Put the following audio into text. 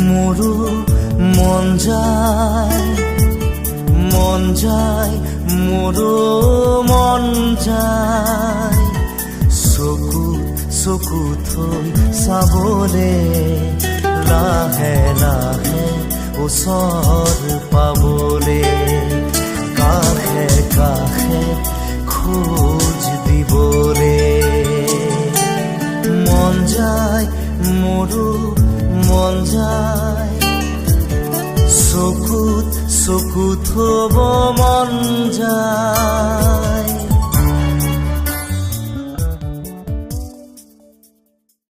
মোৰো মন যায় মোৰো মন যায় চকু থৈ চাবলে লাহে লাহে ওচৰ পাবলে কাষে কাষে খোজ দিবলে মন যায় মোৰো মন যায় চকুত থব মন যায়